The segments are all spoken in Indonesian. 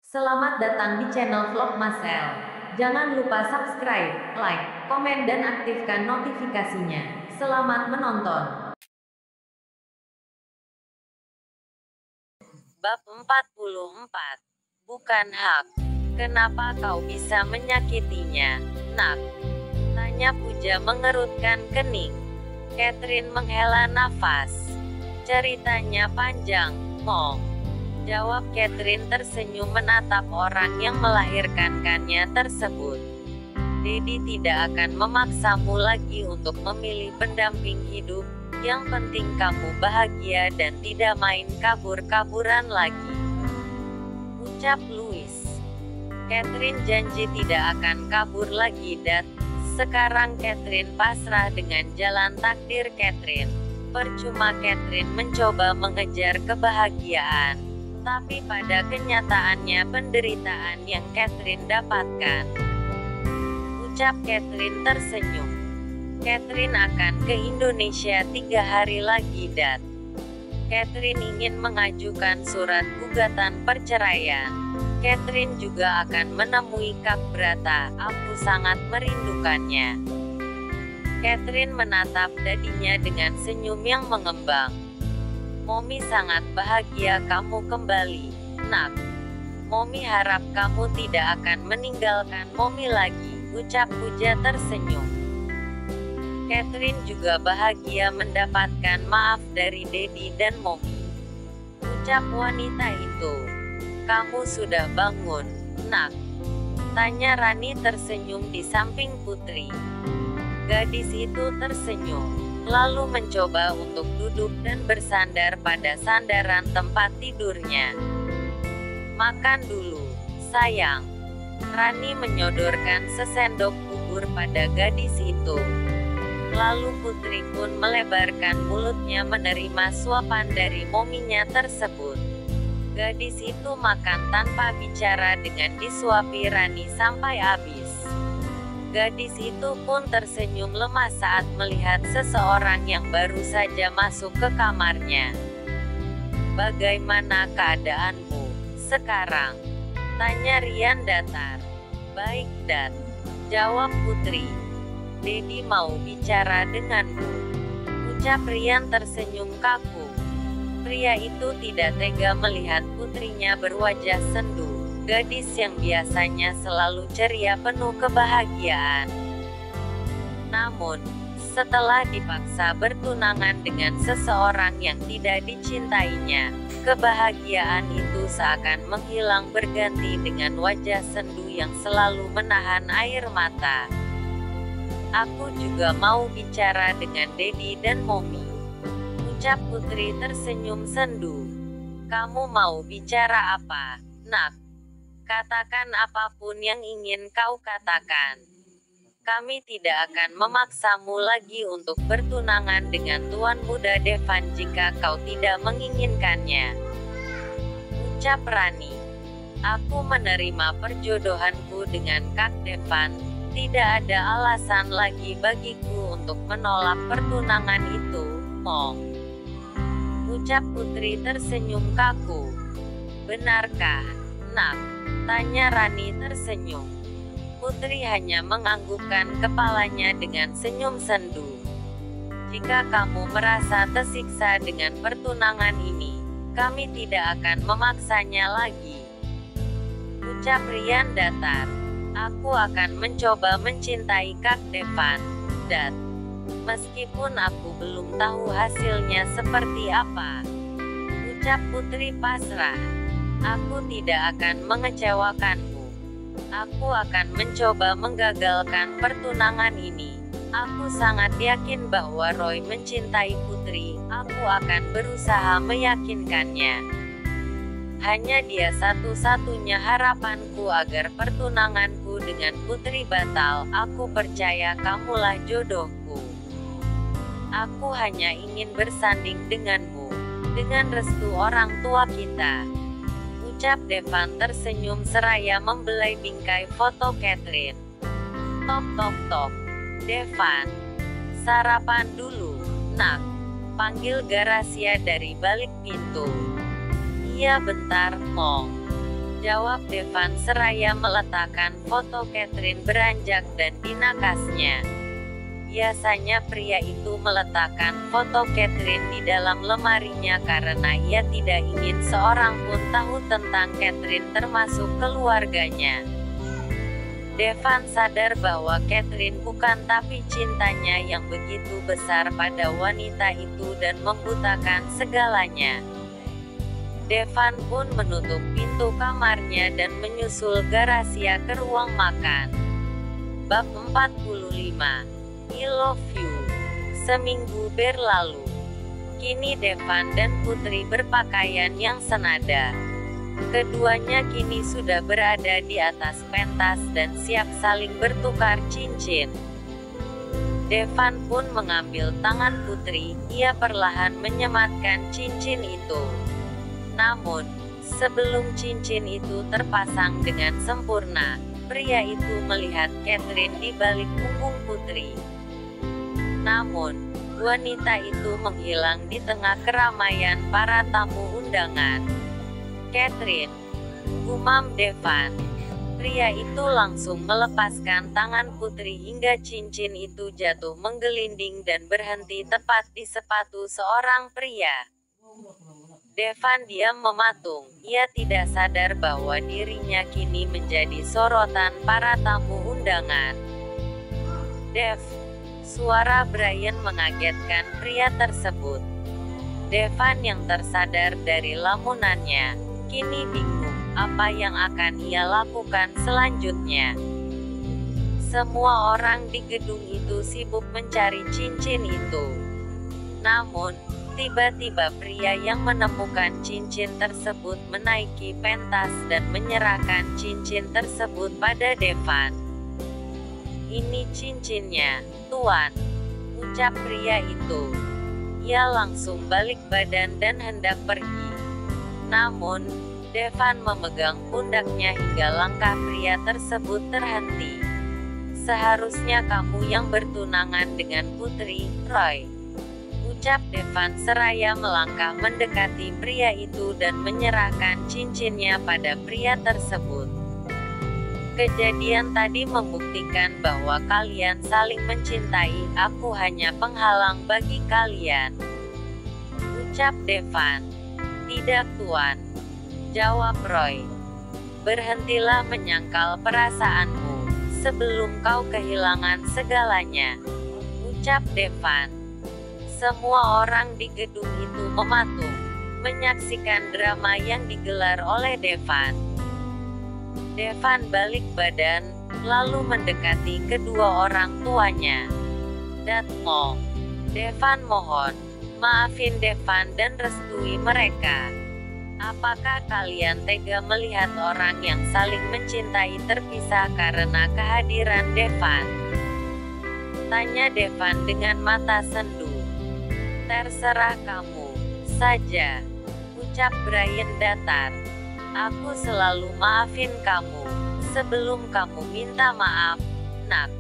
Selamat datang di channel Vlog Masel. Jangan lupa subscribe, like, komen dan aktifkan notifikasinya. Selamat menonton. Bab 44. Bukan hak. Kenapa kau bisa menyakitinya, Nak? Tanya Puja mengerutkan kening. Catherine menghela nafas. Ceritanya panjang, Mong. Jawab Catherine tersenyum menatap orang yang melahirkannya tersebut. Dedi tidak akan memaksamu lagi untuk memilih pendamping hidup. Yang penting kamu bahagia dan tidak main kabur-kaburan lagi. Ucap Louis. Catherine janji tidak akan kabur lagi dan sekarang Catherine pasrah dengan jalan takdir Catherine. Percuma Catherine mencoba mengejar kebahagiaan, tapi pada kenyataannya penderitaan yang Catherine dapatkan. Ucap Catherine tersenyum. Catherine akan ke Indonesia 3 hari lagi dan Catherine ingin mengajukan surat gugatan perceraian. Catherine juga akan menemui Kak Brata. Aku sangat merindukannya. Catherine menatap dadinya dengan senyum yang mengembang. Momi sangat bahagia kamu kembali, Nak. Momi harap kamu tidak akan meninggalkan Momi lagi, ucap Puja tersenyum. Catherine juga bahagia mendapatkan maaf dari Dedi dan Momi. Ucap wanita itu. Kamu sudah bangun, Nak? Tanya Rani tersenyum di samping Putri. Gadis itu tersenyum, lalu mencoba untuk duduk dan bersandar pada sandaran tempat tidurnya. Makan dulu, sayang. Rani menyodorkan sesendok bubur pada gadis itu. Lalu Putri pun melebarkan mulutnya menerima suapan dari mominya tersebut. Gadis itu makan tanpa bicara dengan disuapi Rani sampai habis. Gadis itu pun tersenyum lemah saat melihat seseorang yang baru saja masuk ke kamarnya. Bagaimana keadaanmu sekarang? Tanya Rian datar. Baik, Dat. Jawab Putri. Dedi mau bicara denganmu. Ucap Rian tersenyum kaku. Pria itu tidak tega melihat putrinya berwajah sendu. Gadis yang biasanya selalu ceria penuh kebahagiaan. Namun, setelah dipaksa bertunangan dengan seseorang yang tidak dicintainya, kebahagiaan itu seakan menghilang berganti dengan wajah sendu yang selalu menahan air mata. Aku juga mau bicara dengan Dedi dan Momi. Ucap Putri tersenyum sendu. Kamu mau bicara apa, Nak? Katakan apapun yang ingin kau katakan. Kami tidak akan memaksamu lagi untuk bertunangan dengan Tuan Muda Devan jika kau tidak menginginkannya. Ucap Rani. Aku menerima perjodohanku dengan Kak Devan. Tidak ada alasan lagi bagiku untuk menolak pertunangan itu, Mong. Ucap Putri tersenyum kaku. Benarkah, Nak? Tanya Rani tersenyum. Putri hanya menganggukkan kepalanya dengan senyum sendu. Jika kamu merasa tersiksa dengan pertunangan ini, kami tidak akan memaksanya lagi. Ucap Rian datar. Aku akan mencoba mencintai Kak Devan, Dat. Meskipun aku belum tahu hasilnya seperti apa. Ucap Putri pasrah. Aku tidak akan mengecewakanmu. Aku akan mencoba menggagalkan pertunangan ini. Aku sangat yakin bahwa Roy mencintai Putri. Aku akan berusaha meyakinkannya. Hanya dia satu-satunya harapanku agar pertunanganku dengan Putri batal. Aku percaya kamulah jodohku. Aku hanya ingin bersanding denganmu, dengan restu orang tua kita. Ucap Devan tersenyum seraya membelai bingkai foto Catherine. Tok tok tok. Devan. Sarapan dulu, Nak. Panggil Garasia dari balik pintu. Iya bentar, Mong. jawab Devan seraya meletakkan foto Catherine beranjak dan dinakasnya. Biasanya pria itu meletakkan foto Catherine di dalam lemarinya karena ia tidak ingin seorang pun tahu tentang Catherine termasuk keluarganya. Devan sadar bahwa Catherine bukan tapi cintanya yang begitu besar pada wanita itu dan membutakan segalanya. Devan pun menutup pintu kamarnya dan menyusul Gracia ke ruang makan. Bab 45. I love you. Seminggu berlalu. Kini Devan dan Putri berpakaian yang senada. Keduanya kini sudah berada di atas pentas dan siap saling bertukar cincin. Devan pun mengambil tangan Putri, ia perlahan menyematkan cincin itu. Namun, sebelum cincin itu terpasang dengan sempurna, pria itu melihat Catherine di balik punggung Putri. Namun, wanita itu menghilang di tengah keramaian para tamu undangan. Catherine, gumam Devan. Pria itu langsung melepaskan tangan Putri hingga cincin itu jatuh menggelinding dan berhenti tepat di sepatu seorang pria. Devan diam mematung, ia tidak sadar bahwa dirinya kini menjadi sorotan para tamu undangan. Dev, suara Brian mengagetkan pria tersebut. Devan yang tersadar dari lamunannya, kini bingung apa yang akan ia lakukan selanjutnya. Semua orang di gedung itu sibuk mencari cincin itu. Namun, tiba-tiba pria yang menemukan cincin tersebut menaiki pentas dan menyerahkan cincin tersebut pada Devan. "Ini cincinnya, Tuan," ucap pria itu. Ia langsung balik badan dan hendak pergi. Namun, Devan memegang pundaknya hingga langkah pria tersebut terhenti. "Seharusnya kamu yang bertunangan dengan Putri, Roy," ucap Devan seraya melangkah mendekati pria itu dan menyerahkan cincinnya pada pria tersebut. "Kejadian tadi membuktikan bahwa kalian saling mencintai, aku hanya penghalang bagi kalian," ucap Devan. "Tidak Tuan," jawab Roy. "Berhentilah menyangkal perasaanmu, sebelum kau kehilangan segalanya," ucap Devan. Semua orang di gedung itu mematung, menyaksikan drama yang digelar oleh Devan. Devan balik badan, lalu mendekati kedua orang tuanya. "Datmo, Devan mohon, maafin Devan dan restui mereka. Apakah kalian tega melihat orang yang saling mencintai terpisah karena kehadiran Devan?" tanya Devan dengan mata sendu. "Terserah kamu saja," ucap Brian datar. "Aku selalu maafin kamu, sebelum kamu minta maaf, nak,"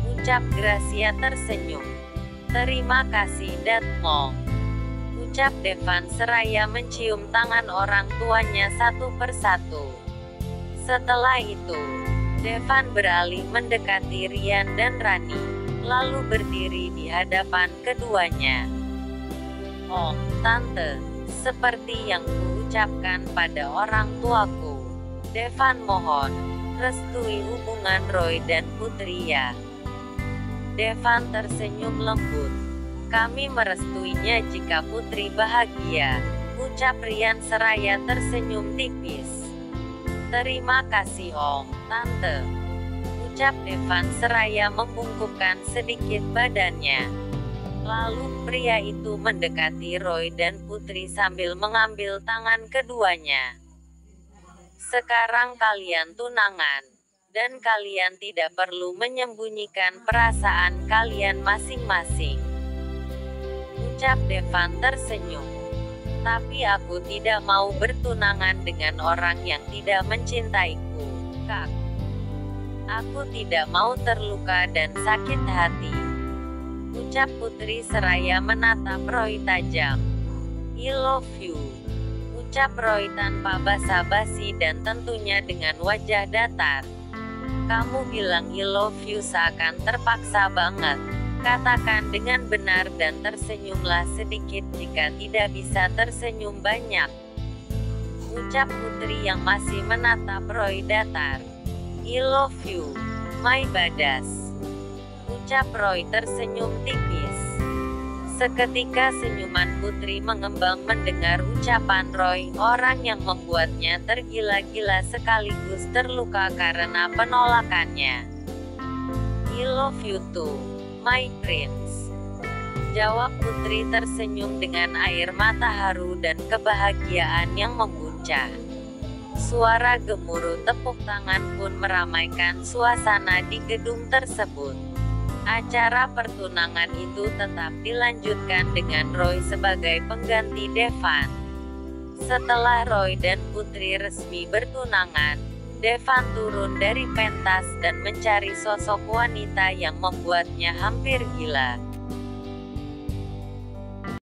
ucap Gracia tersenyum. "Terima kasih Datmo," ucap Devan seraya mencium tangan orang tuanya satu persatu. Setelah itu, Devan beralih mendekati Ryan dan Rani, lalu berdiri di hadapan keduanya. "Om, Tante, seperti yang kuucapkan pada orang tuaku, Devan mohon, restui hubungan Roy dan Putri ya." Devan tersenyum lembut. "Kami merestuinya jika Putri bahagia," ucap Ryan seraya tersenyum tipis. "Terima kasih Om, Tante," ucap Devan seraya membungkukkan sedikit badannya. Lalu pria itu mendekati Roy dan Putri sambil mengambil tangan keduanya. "Sekarang kalian tunangan, dan kalian tidak perlu menyembunyikan perasaan kalian masing-masing," ucap Devan tersenyum. "Tapi aku tidak mau bertunangan dengan orang yang tidak mencintaiku, Kak. Aku tidak mau terluka dan sakit hati," ucap Putri seraya menatap Roy tajam. "I love you," ucap Roy tanpa basa-basi dan tentunya dengan wajah datar. Kamu bilang I love you seakan terpaksa banget. Katakan dengan benar dan tersenyumlah sedikit jika tidak bisa tersenyum banyak. Ucap putri yang masih menatap Roy datar. I love you, my badas. Ucap Roy tersenyum tipis. Seketika senyuman putri mengembang mendengar ucapan Roy, orang yang membuatnya tergila-gila sekaligus terluka karena penolakannya. I love you too, my prince. Jawab putri tersenyum dengan air mata haru dan kebahagiaan yang membuncah. Suara gemuruh tepuk tangan pun meramaikan suasana di gedung tersebut. Acara pertunangan itu tetap dilanjutkan dengan Roy sebagai pengganti Devan. Setelah Roy dan putri resmi bertunangan, Devan turun dari pentas dan mencari sosok wanita yang membuatnya hampir gila.